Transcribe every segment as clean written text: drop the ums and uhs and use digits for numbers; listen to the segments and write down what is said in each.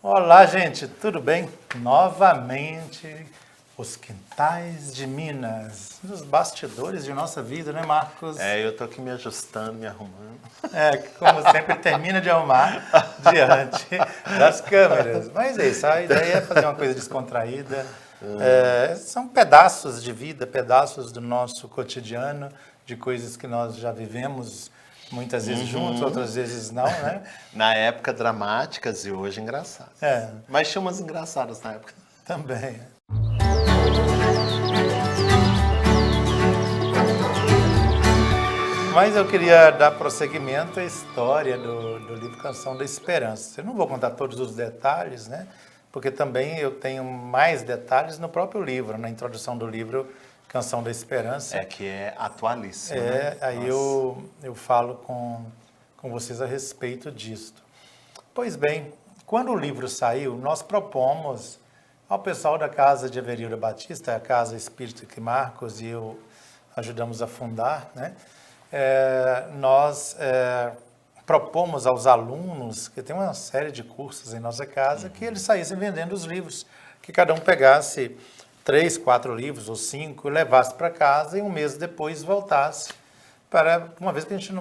Olá, gente, tudo bem? Novamente, os quintais de Minas, nos bastidores de nossa vida, né, Marcos? Eu tô aqui me ajustando, me arrumando. Como sempre, termina de arrumar diante das câmeras. Mas é isso, a ideia é fazer uma coisa descontraída. São pedaços de vida, pedaços do nosso cotidiano, de coisas que nós já vivemos, muitas vezes juntos, outras vezes não, né? Na época dramáticas e hoje engraçadas. Mas tinha umas engraçadas na época. Também. Mas eu queria dar prosseguimento à história do livro Canção da Esperança. Eu não vou contar todos os detalhes, né? Porque também eu tenho mais detalhes no próprio livro, na introdução do livro Canção da Esperança. Que é atualíssimo, né? Aí eu falo com vocês a respeito disso. Pois bem, quando o livro saiu, nós propomos ao pessoal da Casa de Everilda Batista, a Casa Espírita que Marcos e eu ajudamos a fundar, né? Nós propomos aos alunos, que tem uma série de cursos em nossa casa, que eles saíssem vendendo os livros, que cada um pegasse 3, 4 livros ou 5, levasse para casa e um mês depois voltasse, para uma vez que a gente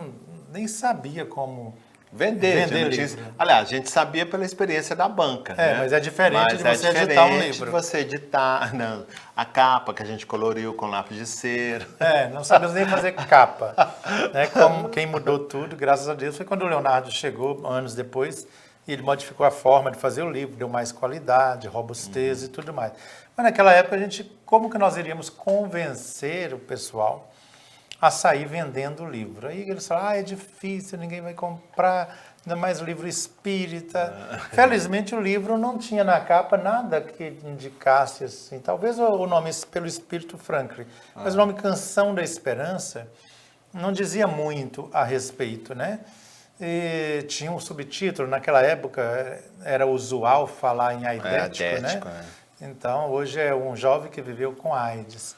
nem sabia como Vender livro. Aliás, a gente sabia pela experiência da banca, né? Mas é diferente de você editar um livro. De você editar a capa que a gente coloriu com lápis de cera. Não sabemos nem fazer capa. Né? Como quem mudou tudo, graças a Deus, foi quando o Leonardo chegou, anos depois, e ele modificou a forma de fazer o livro, deu mais qualidade, robustez e tudo mais. Mas naquela época, como que nós iríamos convencer o pessoal a sair vendendo o livro? Aí eles falaram, é difícil, ninguém vai comprar, ainda mais livro espírita. Felizmente o livro não tinha na capa nada que indicasse assim, talvez o nome pelo Espírito Franklin, mas o nome Canção da Esperança não dizia muito a respeito, né? E tinha um subtítulo, naquela época era usual falar em aidético, né? Então hoje é um jovem que viveu com AIDS.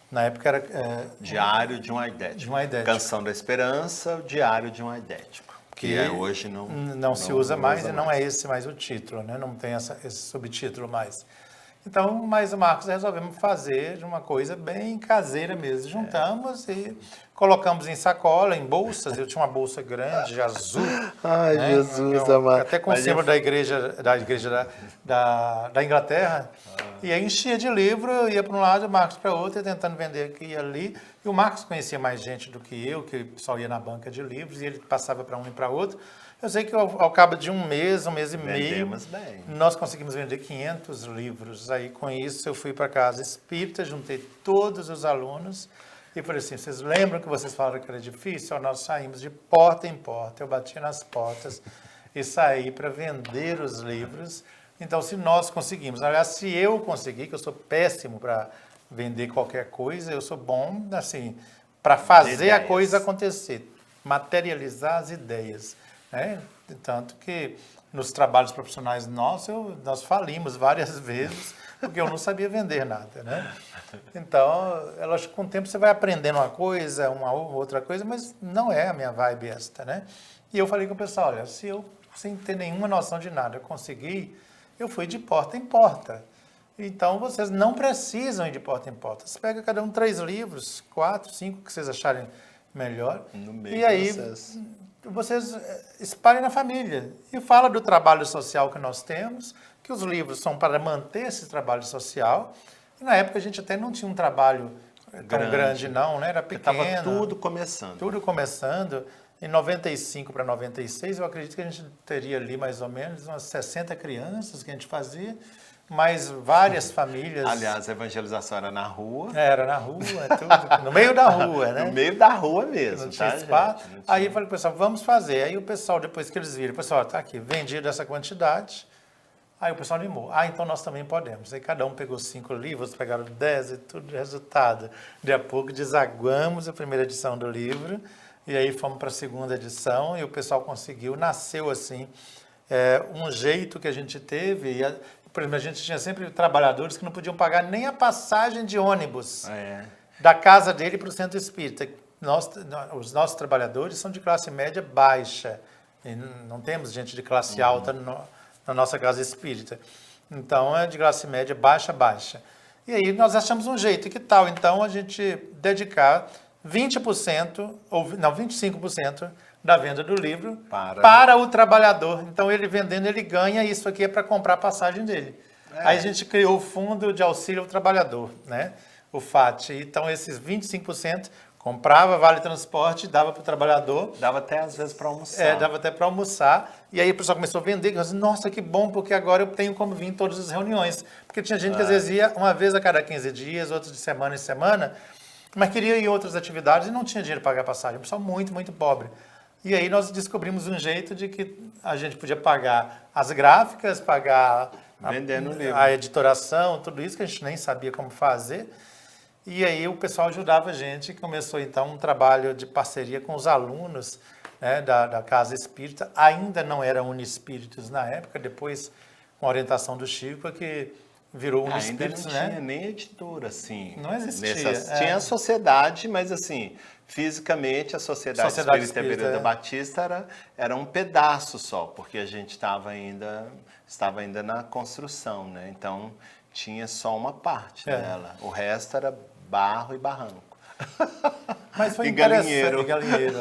Na época era... Diário de um aidético. Canção da Esperança, o Diário de um aidético. Que hoje não se usa mais e não é esse mais o título, né? Não tem esse subtítulo mais. Então, mas o Marcos resolvemos fazer de uma coisa bem caseira mesmo. Juntamos e colocamos em sacola, em bolsas. Eu tinha uma bolsa grande, azul. Ai, né? Jesus amado. Até com o símbolo da igreja da Inglaterra. E aí enchia de livro, eu ia para um lado, o Marcos para outro, e tentando vender aqui e ali. E o Marcos conhecia mais gente do que eu, que só ia na banca de livros, e ele passava para um e para outro. Eu sei que ao cabo de um mês e meio, nós conseguimos vender 500 livros. Aí com isso eu fui para a Casa Espírita, juntei todos os alunos e falei assim, vocês lembram que vocês falaram que era difícil? Nós saímos de porta em porta, eu bati nas portas e saí para vender os livros. Então se nós conseguimos, aliás, se eu conseguir, que eu sou péssimo para vender qualquer coisa, eu sou bom assim para fazer a coisa acontecer, materializar as ideias. Tanto que nos trabalhos profissionais nossos, nós falimos várias vezes, porque eu não sabia vender nada, né? Então, é lógico que com o tempo você vai aprendendo uma coisa, uma outra coisa, mas não é a minha vibe esta, né? E eu falei com o pessoal, olha, se eu, sem ter nenhuma noção de nada, eu consegui, eu fui de porta em porta. Então, vocês não precisam ir de porta em porta. Você pega cada um 3 livros, 4, 5, que vocês acharem melhor. No meio e aí, vocês espalhem na família e fala do trabalho social que nós temos, que os livros são para manter esse trabalho social. E na época a gente até não tinha um trabalho tão grande não, né? Era pequeno. Estava tudo começando. Tudo começando. Em 95 para 96, eu acredito que a gente teria ali mais ou menos umas 60 crianças que a gente fazia, mais várias famílias. Aliás, a evangelização era na rua. Era na rua, tudo, no meio da rua, né? No meio da rua mesmo, não tinha espaço. Aí eu falei, pessoal, vamos fazer. Aí o pessoal, depois que eles viram, o pessoal, tá aqui, vendido essa quantidade. Aí o pessoal animou. Então nós também podemos. Aí cada um pegou 5 livros, pegaram 10 e tudo, resultado. De a pouco desaguamos a primeira edição do livro, e aí fomos para a segunda edição, e o pessoal conseguiu, nasceu assim, um jeito que a gente teve, por exemplo, a gente tinha sempre trabalhadores que não podiam pagar nem a passagem de ônibus da casa dele para o centro espírita. Os nossos trabalhadores são de classe média baixa, e não temos gente de classe alta na nossa casa espírita. Então, é de classe média baixa, baixa. E aí nós achamos um jeito, que tal então a gente dedicar 20%, ou não, 25% da venda do livro para o trabalhador. Então, ele vendendo, ele ganha, isso aqui é para comprar a passagem dele. Aí a gente criou o Fundo de Auxílio ao Trabalhador, né? O FAT. Então, esses 25% comprava vale transporte, dava para o trabalhador. Dava até às vezes para almoçar. Dava até para almoçar. E aí o pessoal começou a vender. Eu disse, nossa, que bom, porque agora eu tenho como vir em todas as reuniões. Porque tinha gente que às vezes ia uma vez a cada 15 dias, outros de semana em semana, mas queria ir em outras atividades e não tinha dinheiro para pagar passagem. O pessoal muito, muito pobre. E aí nós descobrimos um jeito de que a gente podia pagar as gráficas, pagar a editoração, tudo isso que a gente nem sabia como fazer. E aí o pessoal ajudava a gente, começou então um trabalho de parceria com os alunos, né, da Casa Espírita. Ainda não era Unispíritos na época, depois com a orientação do Chico, que virou Unispíritos, né? Ainda não tinha nem editora, assim. Não existia. Tinha a sociedade, mas assim, fisicamente a Sociedade Espírita Beira da Batista era um pedaço só, porque a gente estava ainda na construção, né? Então tinha só uma parte dela. O resto era barro e barranco. Mas foi interessante. Galinheiro.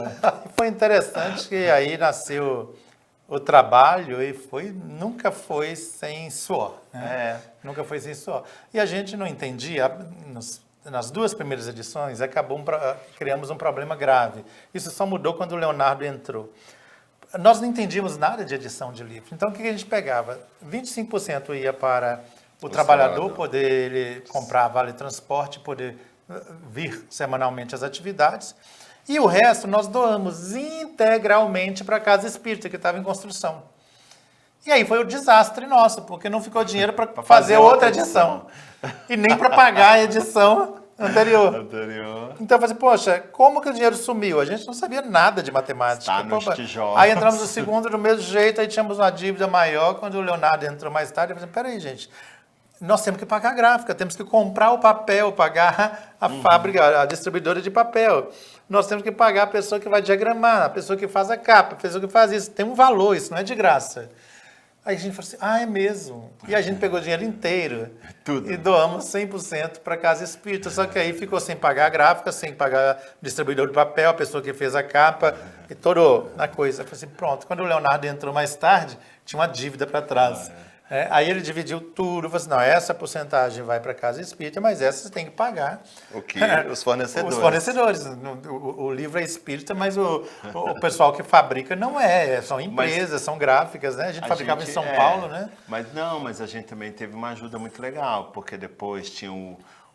Foi interessante que aí nasceu o trabalho e nunca foi sem suor. Né? Nunca foi sem suor. E a gente não entendia, nas duas primeiras edições, criamos um problema grave. Isso só mudou quando o Leonardo entrou. Nós não entendíamos nada de edição de livro. Então, o que a gente pegava? 25% ia para o trabalhador poder ele comprar vale transporte, poder vir semanalmente às atividades. E o resto nós doamos integralmente para a Casa Espírita, que estava em construção. E aí foi o desastre nosso, porque não ficou dinheiro para fazer outra edição. E nem para pagar a edição anterior. Então eu falei, poxa, como que o dinheiro sumiu? A gente não sabia nada de matemática. Aí entramos no segundo do mesmo jeito, aí tínhamos uma dívida maior. Quando o Leonardo entrou mais tarde, eu falei, peraí, gente, nós temos que pagar a gráfica, temos que comprar o papel, pagar a fábrica, a distribuidora de papel. Nós temos que pagar a pessoa que vai diagramar, a pessoa que faz a capa, a pessoa que faz isso. Tem um valor, isso não é de graça. Aí a gente falou assim, é mesmo? E a gente pegou o dinheiro inteiro e doamos 100% para a Casa Espírita. Só que aí ficou sem pagar a gráfica, sem pagar o distribuidor de papel, a pessoa que fez a capa, e torou na coisa. Eu falei assim, pronto. Quando o Leonardo entrou mais tarde, tinha uma dívida para trás. Aí ele dividiu tudo, falou assim, não, essa porcentagem vai para a Casa Espírita, mas essa você tem que pagar. O que? Os fornecedores. Os fornecedores. O livro é espírita, mas o pessoal que fabrica não é. São empresas, são gráficas, né? A gente fabricava em São Paulo, né? Mas a gente também teve uma ajuda muito legal, porque depois tinha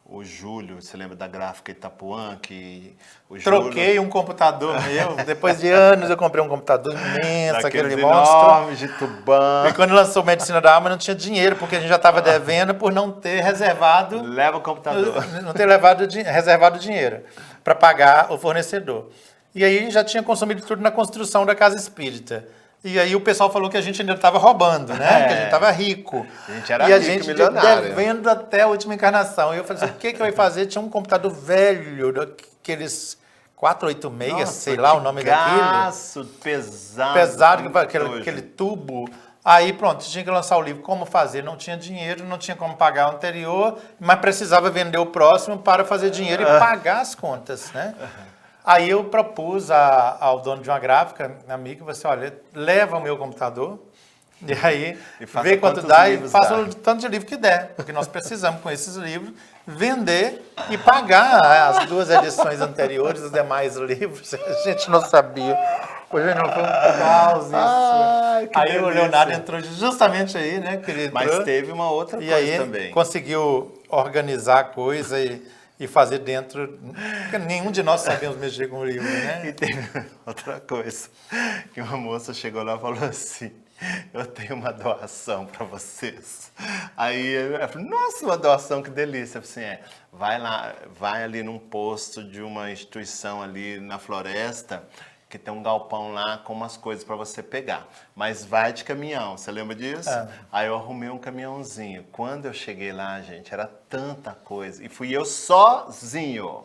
o Júlio, você lembra da gráfica Itapuã? Troquei um computador meu. Depois de anos eu comprei um computador imenso, aquele monstro. De tubão. E quando lançou Medicina da Alma, não tinha dinheiro, porque a gente já estava devendo por não ter reservado... Leva o computador. Não ter reservado dinheiro para pagar o fornecedor. E aí já tinha consumido tudo na construção da Casa Espírita. E aí o pessoal falou que a gente ainda estava roubando, né? Que a gente estava rico. A gente era rico, a gente milionário. Devendo até a última encarnação. E eu falei assim, o que eu ia fazer? Tinha um computador velho, daqueles 486, sei lá o nome daquilo. Pesado. Pesado, aquele tubo. Aí pronto, tinha que lançar o livro. Como fazer? Não tinha dinheiro, não tinha como pagar o anterior, mas precisava vender o próximo para fazer dinheiro e pagar as contas, né? Aí eu propus ao dono de uma gráfica, amigo, você, olha, leva o meu computador e aí vê quanto dá e faça o tanto de livro que der, porque nós precisamos com esses livros vender e pagar as duas edições anteriores, os demais livros. A gente não sabia. Hoje não foi um caos isso. Aí o Leonardo entrou justamente aí, né? Que ele entrou, mas teve uma outra coisa aí também. Conseguiu organizar a coisa e fazer dentro, porque nenhum de nós sabemos mexer com o livro, né? E teve outra coisa, que uma moça chegou lá e falou assim, eu tenho uma doação para vocês. Aí eu falei, nossa, uma doação, que delícia. Eu falei assim, vai ali num posto de uma instituição ali na floresta, que tem um galpão lá com umas coisas para você pegar. Mas vai de caminhão, você lembra disso? Aí eu arrumei um caminhãozinho. Quando eu cheguei lá, gente, era tanta coisa. E fui eu sozinho.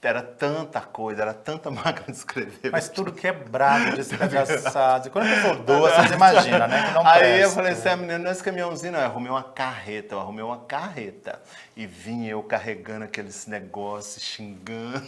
era tanta coisa, era tanta máquina de escrever. Mas tudo quebrado, despedaçado. Quando a pessoa doa, você imagina, né? Que não Aí eu presta. falei assim, menino, não é esse caminhãozinho, não. Eu arrumei uma carreta. E vinha eu carregando aqueles negócios, xingando.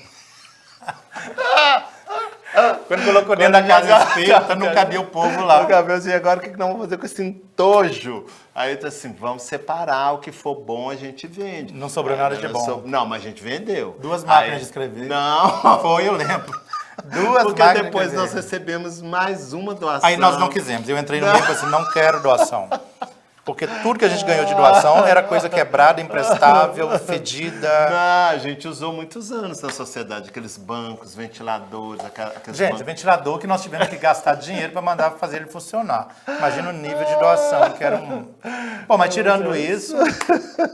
Quando colocou dentro da casa espírita, não cabia o povo lá. O cabelo assim, agora o que nós vamos fazer com esse entojo? Aí eu disse assim, vamos separar, o que for bom a gente vende. Não sobrou nada de bom. Não, mas a gente vendeu. 2 máquinas de escrever. Não. Foi, eu lembro. 2 Porque máquinas depois de nós escrever. recebemos mais uma doação. Aí nós não quisemos. Eu entrei no meio e falei assim, não quero doação. Porque tudo que a gente ganhou de doação era coisa quebrada, imprestável, fedida. Não, a gente usou muitos anos na sociedade, aqueles bancos, ventiladores, aqueles Gente, bancos. ventilador que nós tivemos que gastar dinheiro para mandar fazer ele funcionar. Imagina o nível de doação que era um... Bom, mas tirando isso,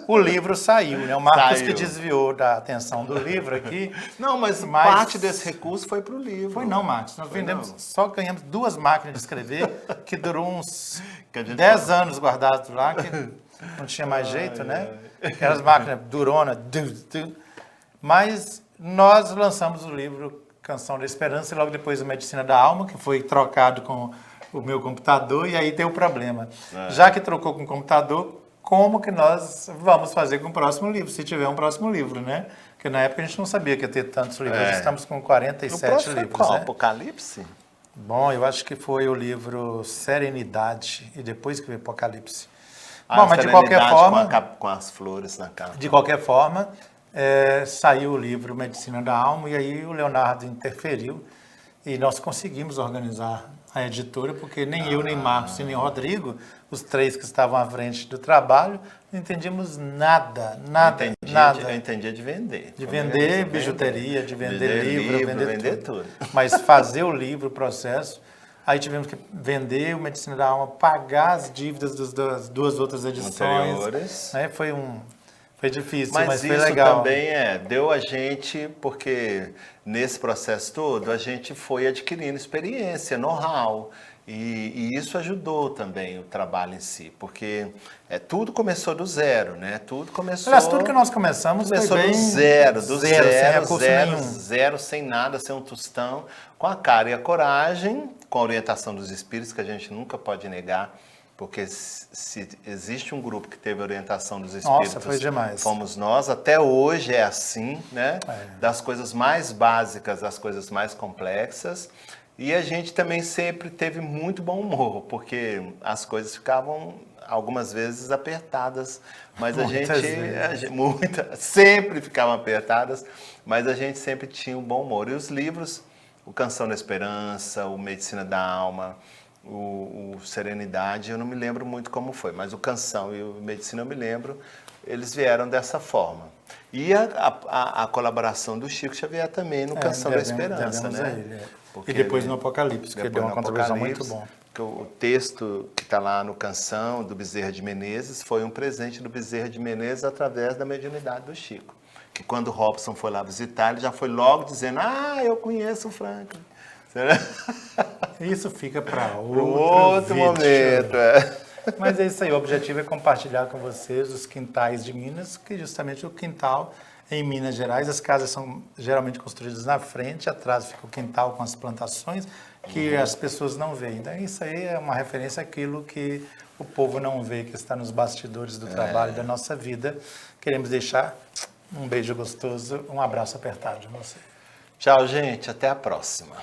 o livro saiu, né? O Marcos Saiu. que desviou da atenção do livro aqui. Não, mas Mas- parte desse recurso foi pro livro. Foi não, Marcos. Nós vendemos, só ganhamos 2 máquinas de escrever, que durou uns Que a gente 10 anos guardados lá, que não tinha mais jeito, né? Aquelas máquinas durona. Mas nós lançamos o livro Canção da Esperança e logo depois o Medicina da Alma, que foi trocado com o meu computador, e aí deu problema. Já que trocou com o computador, como que nós vamos fazer com o próximo livro, se tiver um próximo livro, né? Porque na época a gente não sabia que ia ter tantos livros. Hoje estamos com O 47 próximo foi livros, qual? né? Apocalipse? Bom, eu acho que foi o livro Serenidade e depois que veio Apocalipse. Ah, Bom, mas de qualquer Serenidade forma, com as flores na capa. saiu o livro Medicina da Alma e aí o Leonardo interferiu e nós conseguimos organizar a editora, porque nem eu, nem Marcos, nem Rodrigo, os 3 que estavam à frente do trabalho, não entendíamos nada. Eu entendia de vender. De vender bijuteria, de vender livro, vender tudo. Mas fazer o livro, o processo, aí tivemos que vender o Medicina da Alma, pagar as dívidas das 2 outras edições. Anteriores. Né? Foi difícil, Mas mas foi isso legal. também deu a gente, porque nesse processo todo a gente foi adquirindo experiência, know-how. E isso ajudou também o trabalho em si, porque tudo começou do zero, né? Tudo começou... Aliás, tudo que nós começamos Começou foi bem do zero, sem recurso nenhum. zero, sem nada, sem um tostão, com a cara e a coragem, com a orientação dos espíritos, que a gente nunca pode negar, porque se existe um grupo que teve orientação dos espíritos, Nossa, foi demais. fomos nós, até hoje é assim, né? Das coisas mais básicas às coisas mais complexas. E a gente também sempre teve muito bom humor, porque as coisas ficavam algumas vezes apertadas, mas sempre ficavam apertadas, mas a gente sempre tinha um bom humor. E os livros, o Canção da Esperança, o Medicina da Alma, o Serenidade, eu não me lembro muito como foi, mas o Canção e o Medicina eu me lembro, eles vieram dessa forma. E a colaboração do Chico Xavier também no Canção da Esperança, devemos né? a ele, Porque E depois ele- no Apocalipse, que depois deu uma no contribuição muito Apocalipse, boa. que o texto que está lá no Canção, do Bezerra de Menezes, foi um presente do Bezerra de Menezes através da mediunidade do Chico. Que quando o Robson foi lá visitar, ele já foi logo dizendo, eu conheço o Franklin. Isso fica para Outro vídeo. momento, Mas é isso aí, o objetivo é compartilhar com vocês os quintais de Minas, que justamente o quintal em Minas Gerais, as casas são geralmente construídas na frente, atrás fica o quintal com as plantações, que as pessoas não veem. Então isso aí é uma referência àquilo que o povo não vê, que está nos bastidores do trabalho da nossa vida. Queremos deixar um beijo gostoso, um abraço apertado de você. Tchau, gente. Até a próxima.